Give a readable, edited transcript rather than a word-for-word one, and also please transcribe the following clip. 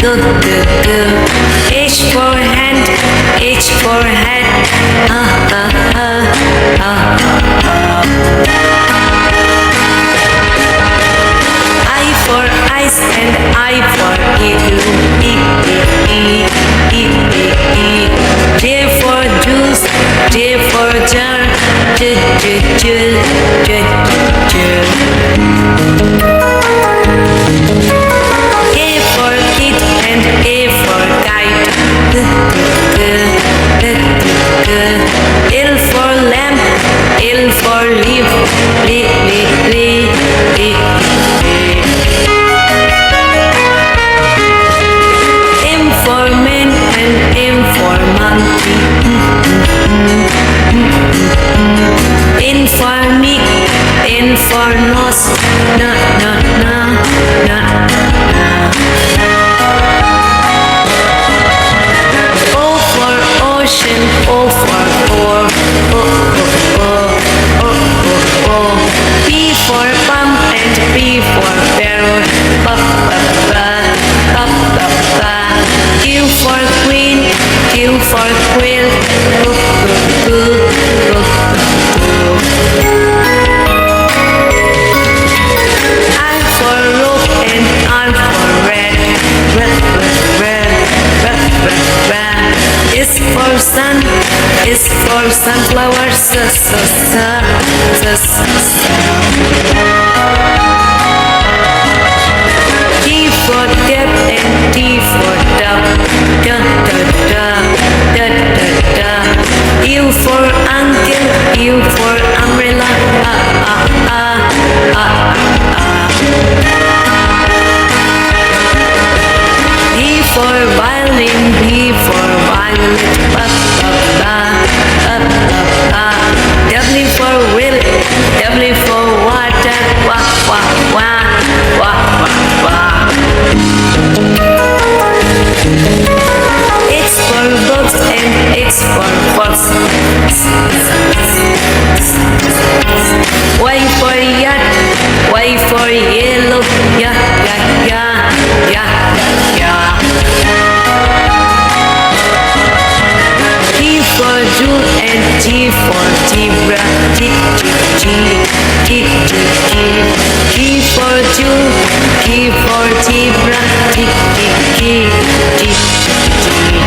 Go, go, go. H for hand, H for head. I for ice and I for igloo. E, e, e, e, e, e. J for juice, J for jar. J, J, J, J, J. A for kit and A for kite. L for lamp, L for leaf. Li, li, li, li, li. M for man and M for monkey. N for me, N for nose. Na, na, na, na, na. O for ocean, O for oar. O, o, o, o, o, o. P for pump and P for parrot. Pa, pa, pa, pa, pa, pa. Q for queen, Q for quill. O, o, o, o, o. R for rope and R for red. Red, red, red, red, red, red. S for sun, S for sunflower. S, s, s, s, s, s. T for tap and T for tub. Da, da, da, da, da, da. U for uncle, U for umbrella. V for violin, V for violet. W for will, W for water. Wa, wa, wa, wa, wa, wa. X for box and X for fox. Y for yacht, Y for yellow. Ya, ya, ya, ya, ya. T for jewel and T for zebra. T, T, T, T, T, T. T for jewel, T for zebra. T, T, T, T, T, T.